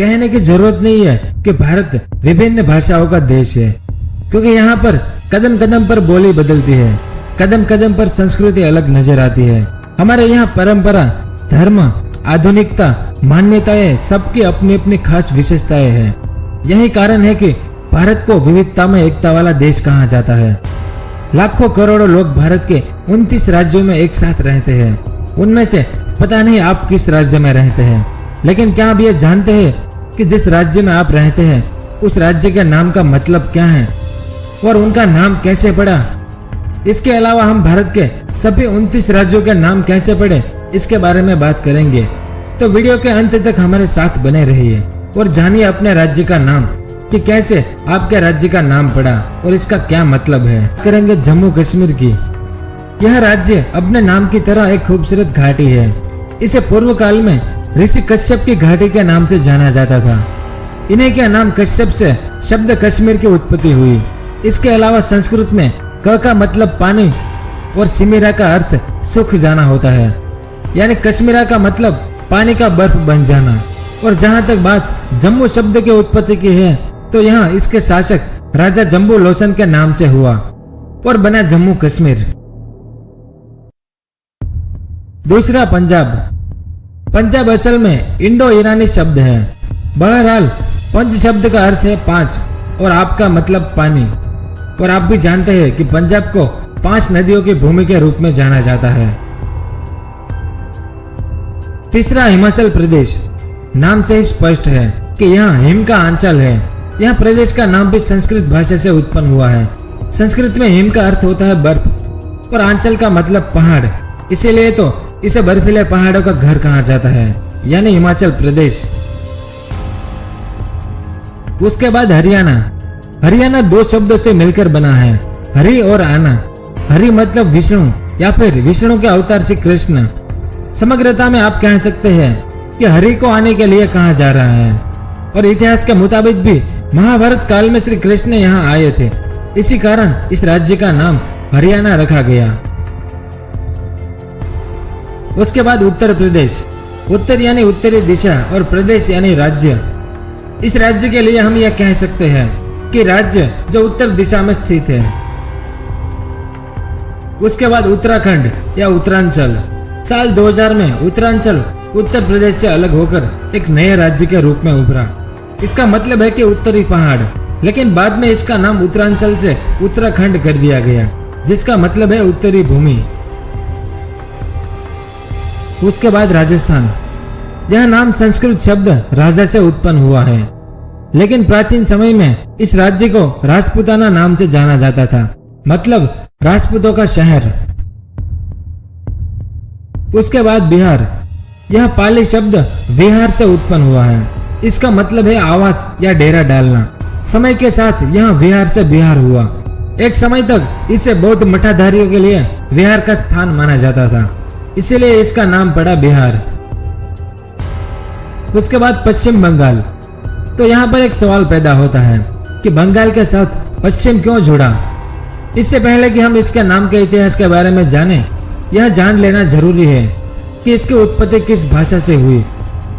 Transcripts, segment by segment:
कहने की जरूरत नहीं है कि भारत विभिन्न भाषाओं का देश है, क्योंकि यहाँ पर कदम कदम पर बोली बदलती है, कदम कदम पर संस्कृति अलग नजर आती है। हमारे यहाँ परंपरा, धर्म, आधुनिकता, मान्यताएं सबकी अपनी अपनी खास विशेषताएं हैं। यही कारण है कि भारत को विविधता में एकता वाला देश कहा जाता है। लाखों करोड़ों लोग भारत के 29 राज्यों में एक साथ रहते हैं। उनमें से पता नहीं आप किस राज्य में रहते हैं, लेकिन क्या आप ये जानते हैं कि जिस राज्य में आप रहते हैं उस राज्य के नाम का मतलब क्या है और उनका नाम कैसे पड़ा। इसके अलावा हम भारत के सभी 29 राज्यों के नाम कैसे पड़े इसके बारे में बात करेंगे। तो वीडियो के अंत तक हमारे साथ बने रहिए और जानिए अपने राज्य का नाम कि कैसे आपके राज्य का नाम पड़ा और इसका क्या मतलब है। करेंगे जम्मू कश्मीर की। यह राज्य अपने नाम की तरह एक खूबसूरत घाटी है। इसे पूर्व काल में ऋषि कश्यप की घाटी के नाम से जाना जाता था। इन्हीं के नाम कश्यप से शब्द कश्मीर की उत्पत्ति हुई। इसके अलावा संस्कृत में क का मतलब पानी और सिमिरा का अर्थ सूख जाना होता है, यानी कश्मीरा का मतलब पानी का बर्फ बन जाना। और जहाँ तक बात जम्मू शब्द की उत्पत्ति की है तो यहाँ इसके शासक राजा जम्बू लोचन के नाम से हुआ और बना जम्मू कश्मीर। दूसरा, पंजाब। पंजाब असल में इंडो ईरानी शब्द है। बहरहाल पंज शब्द का अर्थ है 5 और आपका मतलब पानी। और आप भी जानते हैं कि पंजाब को 5 नदियों की भूमि के रूप में जाना जाता है। तीसरा, हिमाचल प्रदेश। नाम से ही स्पष्ट है कि यहाँ हिम का अंचल है। यह प्रदेश का नाम भी संस्कृत भाषा से उत्पन्न हुआ है। संस्कृत में हिम का अर्थ होता है बर्फ और आंचल का मतलब पहाड़, इसीलिए तो इसे बर्फीले पहाड़ों का घर कहा जाता है, यानी हिमाचल प्रदेश। उसके बाद हरियाणा। हरियाणा 2 शब्दों से मिलकर बना है, हरि और आना। हरि मतलब विष्णु या फिर विष्णु के अवतार श्री कृष्ण। समग्रता में आप कह सकते हैं कि हरि को आने के लिए कहा जा रहा है। और इतिहास के मुताबिक भी महाभारत काल में श्री कृष्ण यहाँ आए थे, इसी कारण इस राज्य का नाम हरियाणा रखा गया। उसके बाद उत्तर प्रदेश। उत्तर यानी उत्तरी दिशा और प्रदेश यानी राज्य। इस राज्य के लिए हम यह कह सकते हैं कि राज्य जो उत्तर दिशा में स्थित है। उसके बाद उत्तराखंड या उत्तरांचल। साल 2000 में उत्तरांचल उत्तर प्रदेश से अलग होकर एक नए राज्य के रूप में उभरा। इसका मतलब है कि उत्तरी पहाड़, लेकिन बाद में इसका नाम उत्तरांचल से उत्तराखंड कर दिया गया, जिसका मतलब है उत्तरी भूमि। उसके बाद राजस्थान। यह नाम संस्कृत शब्द राजा से उत्पन्न हुआ है, लेकिन प्राचीन समय में इस राज्य को राजपूताना नाम से जाना जाता था, मतलब राजपूतों का शहर। उसके बाद बिहार। यह पाली शब्द विहार से उत्पन्न हुआ है। इसका मतलब है आवास या डेरा डालना। समय के साथ यह विहार से बिहार हुआ। एक समय तक इसे बौद्ध मठाधारियों के लिए विहार का स्थान माना जाता था, इसीलिए इसका नाम पड़ा बिहार। उसके बाद पश्चिम बंगाल। तो यहाँ पर एक सवाल पैदा होता है कि बंगाल के साथ पश्चिम क्यों जुड़ा। इससे पहले कि हम इसके नाम के इतिहास के बारे में जानें, यह जान लेना जरूरी है कि इसकी उत्पत्ति किस भाषा से हुई।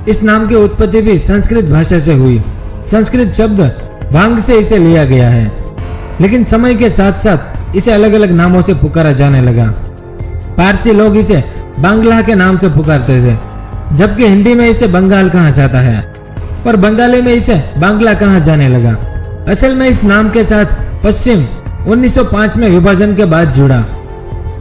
इस नाम की उत्पत्ति भी संस्कृत भाषा से हुई। संस्कृत शब्द वांग से इसे लिया गया है, लेकिन समय के साथ साथ इसे अलग अलग नामों से पुकारा जाने लगा। पारसी लोग इसे बांग्ला के नाम से पुकारते थे, जबकि हिंदी में इसे बंगाल कहा जाता है और बंगाली में इसे बांग्ला कहा जाने लगा। असल में इस नाम के साथ पश्चिम 1905 में विभाजन के बाद जुड़ा।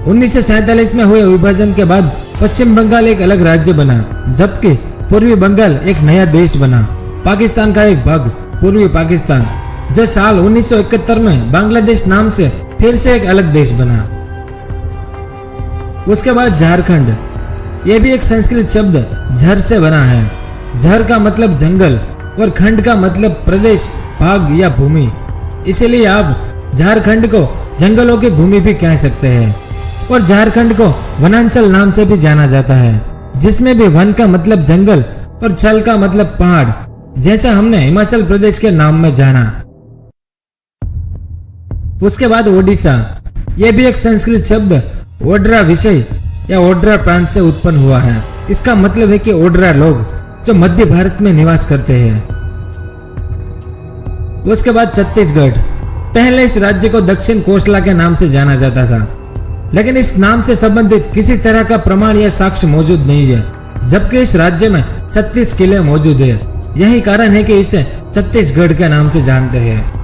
1947 में हुए विभाजन के बाद पश्चिम बंगाल एक अलग राज्य बना, जबकि पूर्वी बंगाल एक नया देश बना, पाकिस्तान का एक भाग पूर्वी पाकिस्तान, जो साल 1971 में बांग्लादेश नाम से फिर से एक अलग देश बना। उसके बाद झारखंड। यह भी एक संस्कृत शब्द झर से बना है। झर का मतलब जंगल और खंड का मतलब प्रदेश, भाग या भूमि, इसीलिए आप झारखंड को जंगलों की भूमि भी कह सकते हैं। और झारखंड को वनांचल नाम से भी जाना जाता है, जिसमें भी वन का मतलब जंगल और चल का मतलब पहाड़, जैसा हमने हिमाचल प्रदेश के नाम में जाना। उसके बाद ओडिशा। यह भी एक संस्कृत शब्द ओड्रा विषय या ओड्रा प्रांत से उत्पन्न हुआ है। इसका मतलब है कि ओड्रा लोग जो मध्य भारत में निवास करते हैं। उसके बाद छत्तीसगढ़। पहले इस राज्य को दक्षिण कोसला के नाम से जाना जाता था, लेकिन इस नाम से संबंधित किसी तरह का प्रमाण या साक्ष्य मौजूद नहीं है, जबकि इस राज्य में 36 किले मौजूद है। यही कारण है कि इसे छत्तीसगढ़ के नाम से जानते हैं।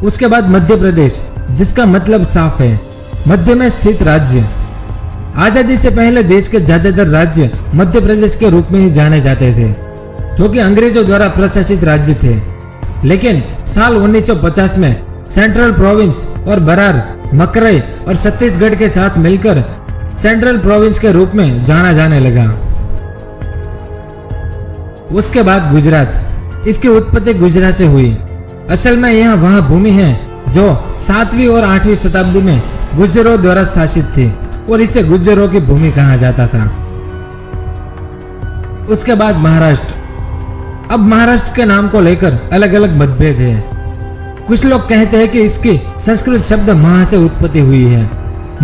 उसके बाद मध्य प्रदेश, जिसका मतलब साफ है, मध्य में स्थित राज्य। आजादी से पहले देश के ज्यादातर राज्य मध्य प्रदेश के रूप में ही जाने जाते थे, जो कि अंग्रेजों द्वारा प्रशासित राज्य थे। लेकिन साल 1950 में सेंट्रल प्रोविंस और बरार, मकरई और छत्तीसगढ़ के साथ मिलकर सेंट्रल प्रोविंस के रूप में जाना जाने लगा। उसके बाद गुजरात। इसकी उत्पत्ति गुजरात से हुई। असल में यह वह भूमि है जो 7वीं और 8वीं शताब्दी में गुर्जरों द्वारा शासित थी और इसे गुर्जरों की भूमि कहा जाता था। उसके बाद महाराष्ट्र। अब महाराष्ट्र के नाम को लेकर अलग अलग मतभेद है। कुछ लोग कहते हैं कि इसकी संस्कृत शब्द महा से उत्पत्ति हुई है।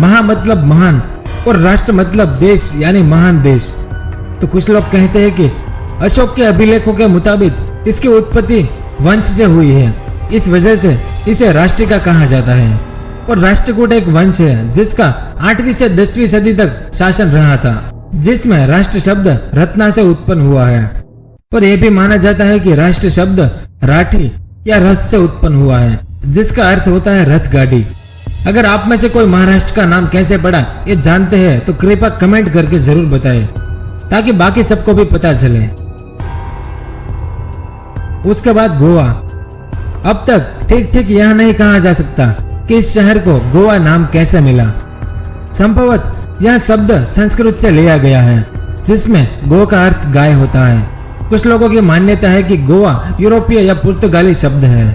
महा मतलब महान और राष्ट्र मतलब देश यानी महान देश। तो कुछ लोग कहते हैं कि अशोक के अभिलेखों के मुताबिक इसकी उत्पत्ति वंश से हुई है, इस वजह से इसे राष्ट्रिका कहा जाता है। और राष्ट्रकूट एक वंश है जिसका 8वीं से 10वीं सदी तक शासन रहा था, जिसमें राष्ट्र शब्द रत्ना से उत्पन्न हुआ है। और यह भी माना जाता है कि राष्ट्र शब्द राठी या रथ से उत्पन्न हुआ है, जिसका अर्थ होता है रथ गाड़ी। अगर आप में से कोई महाराष्ट्र का नाम कैसे पड़ा ये जानते हैं तो कृपया कमेंट करके जरूर बताएं, ताकि बाकी सबको भी पता चले। उसके बाद गोवा। अब तक ठीक यह नहीं कहा जा सकता कि इस शहर को गोवा नाम कैसे मिला। संभवतः यह शब्द संस्कृत से लिया गया है, जिसमें गो का अर्थ गाय होता है। कुछ लोगों की मान्यता है कि गोवा यूरोपीय या पुर्तगाली शब्द है।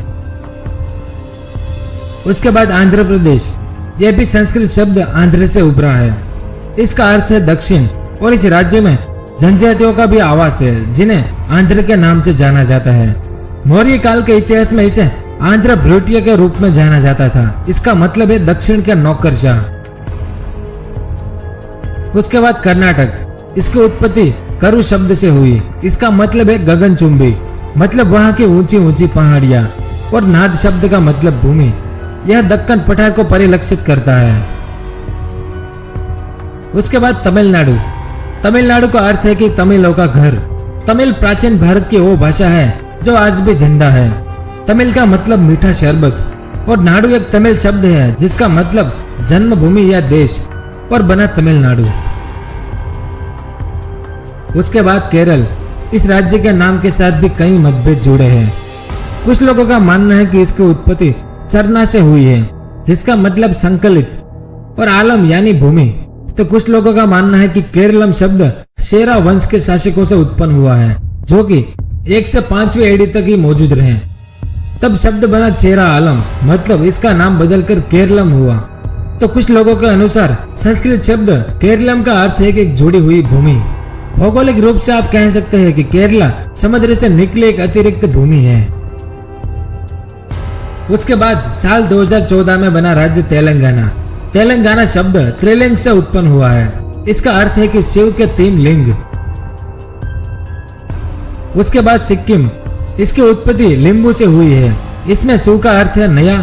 उसके बाद आंध्र प्रदेश। यह भी संस्कृत शब्द आंध्र से उभरा है। इसका अर्थ है दक्षिण और इस राज्य में जनजातियों का भी आवास है, जिन्हें आंध्र के नाम से जाना जाता है। मौर्य काल के इतिहास में इसे आंध्र भ्रूटिया के रूप में जाना जाता था। इसका मतलब है दक्षिण के नौकरशाह। उसके बाद कर्नाटक। इसकी उत्पत्ति करु शब्द से हुई। इसका मतलब है गगनचुंबी, मतलब वहां की ऊंची ऊंची पहाड़ियां। और नाद शब्द का मतलब भूमि। यह दक्कन पठार को परिलक्षित करता है। उसके बाद तमिलनाडु। तमिलनाडु का अर्थ है कि तमिलों का घर। तमिल प्राचीन भारत की वो भाषा है जो आज भी जिंदा है। तमिल का मतलब मीठा शरबत और नाडु एक तमिल शब्द है जिसका मतलब जन्मभूमि या देश, और बना तमिलनाडु। उसके बाद केरल। इस राज्य के नाम के साथ भी कई मतभेद जुड़े हैं। कुछ लोगों का मानना है कि इसकी उत्पत्ति सरना से हुई है, जिसका मतलब संकलित, और आलम यानी भूमि। तो कुछ लोगों का मानना है कि केरलम शब्द शेरा वंश के शासकों से उत्पन्न हुआ है, जो कि 1 से 5वीं एडी तक ही मौजूद रहे। तब शब्द बना चेरा आलम, मतलब इसका नाम बदलकर केरलम हुआ। तो कुछ लोगों के अनुसार संस्कृत शब्द केरलम का अर्थ है कि एक जुड़ी हुई भूमि। भौगोलिक रूप से आप कह सकते हैं कि केरला समुद्र से निकले एक अतिरिक्त भूमि है। उसके बाद साल 2014 में बना राज्य तेलंगाना। तेलंगाना शब्द त्रिलिंग से उत्पन्न हुआ है। इसका अर्थ है कि शिव के 3 लिंग। उसके बाद सिक्किम। इसकी उत्पत्ति लिंबू से हुई है। इसमें सु का अर्थ है नया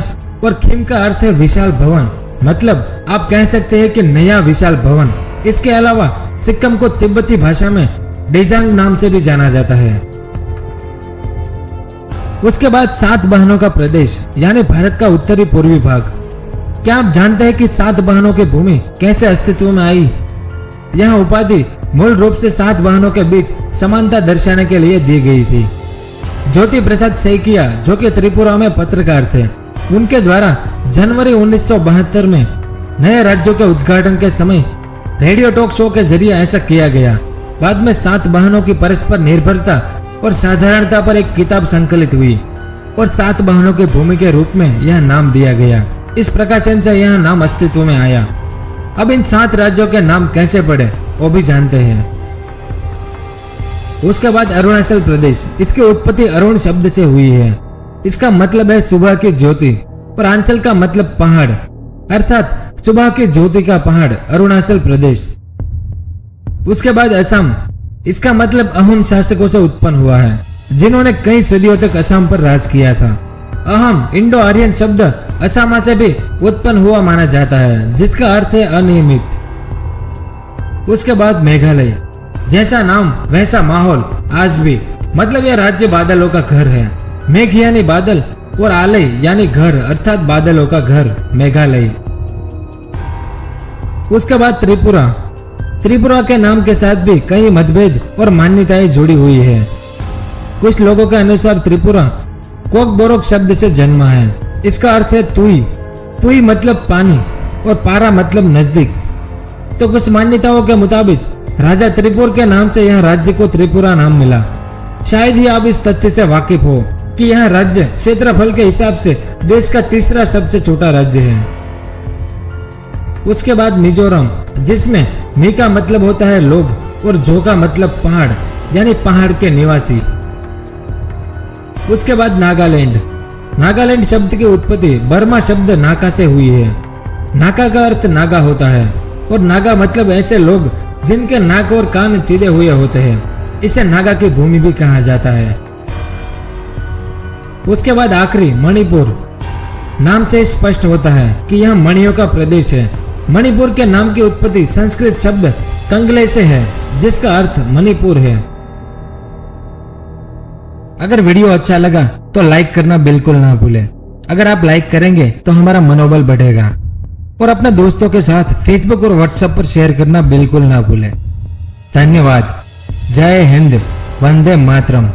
और खिम का अर्थ है विशाल भवन, मतलब आप कह सकते हैं कि नया विशाल भवन। इसके अलावा सिक्किम को तिब्बती भाषा में डिजांग नाम से भी जाना जाता है। उसके बाद 7 बहनों का प्रदेश यानी भारत का उत्तरी पूर्वी भाग। क्या आप जानते हैं कि 7 बहनों की भूमि कैसे अस्तित्व में आई? यह उपाधि मूल रूप से 7 बहनों के बीच समानता दर्शाने के लिए दी गई थी। ज्योति प्रसाद सैकिया, जो कि त्रिपुरा में पत्रकार थे, उनके द्वारा जनवरी 1972 में नए राज्यों के उद्घाटन के समय रेडियो टॉक शो के जरिए ऐसा किया गया। बाद में 7 बहनों की परस्पर निर्भरता और साधारणता पर एक किताब संकलित हुई और 7 बहनों की भूमि के रूप में यह नाम दिया गया। इस प्रकाशन से यह नाम अस्तित्व में आया। अब इन 7 राज्यों के नाम कैसे पड़े वो भी जानते हैं। उसके बाद अरुणाचल प्रदेश। इसकी उत्पत्ति अरुण शब्द से हुई है। इसका मतलब है सुबह की ज्योति और आंचल का मतलब पहाड़, अर्थात सुबह की ज्योति का पहाड़ अरुणाचल प्रदेश। उसके बाद असम। इसका मतलब अहोम शासकों से उत्पन्न हुआ है। जिन्होंने कई सदियों तक असम पर राज किया था। अहम इंडो आर्यन शब्द असामा से भी उत्पन्न हुआ माना जाता है, जिसका अर्थ है अनियमित। उसके बाद मेघालय, जैसा नाम वैसा माहौल आज भी, मतलब यह राज्य बादलों का घर है। मेघ यानी बादल और आलय यानी घर, अर्थात बादलों का घर मेघालय। उसके बाद त्रिपुरा। त्रिपुरा के नाम के साथ भी कई मतभेद और मान्यताएं जुड़ी हुई है। कुछ लोगों के अनुसार त्रिपुरा कोकबोरोक शब्द से जन्मा है। इसका अर्थ है तुई। तुई मतलब पानी और पारा मतलब नजदीक। तो कुछ मान्यताओं के मुताबिक राजा त्रिपुर के नाम से यह राज्य को त्रिपुरा नाम मिला। शायद ही आप इस तथ्य से वाकिफ हो कि यह राज्य क्षेत्रफल के हिसाब से देश का तीसरा सबसे छोटा राज्य है। उसके बाद मिजोरम, जिसमें मी का मतलब होता है लोग और जो का मतलब पहाड़, यानी पहाड़ के निवासी। उसके बाद नागालैंड। नागालैंड शब्द की उत्पत्ति बर्मा शब्द नाका से हुई है। नाका का अर्थ नागा होता है और नागा मतलब ऐसे लोग जिनके नाक और कान चिरे हुए होते हैं। इसे नागा की भूमि भी कहा जाता है। उसके बाद आखिरी मणिपुर। नाम से स्पष्ट होता है कि यह मणियों का प्रदेश है। मणिपुर के नाम की उत्पत्ति संस्कृत शब्द कंगले से है, जिसका अर्थ मणिपुर है। अगर वीडियो अच्छा लगा तो लाइक करना बिल्कुल ना भूलें। अगर आप लाइक करेंगे तो हमारा मनोबल बढ़ेगा। और अपने दोस्तों के साथ फेसबुक और व्हाट्सएप पर शेयर करना बिल्कुल ना भूलें। धन्यवाद। जय हिंद, वंदे मातरम।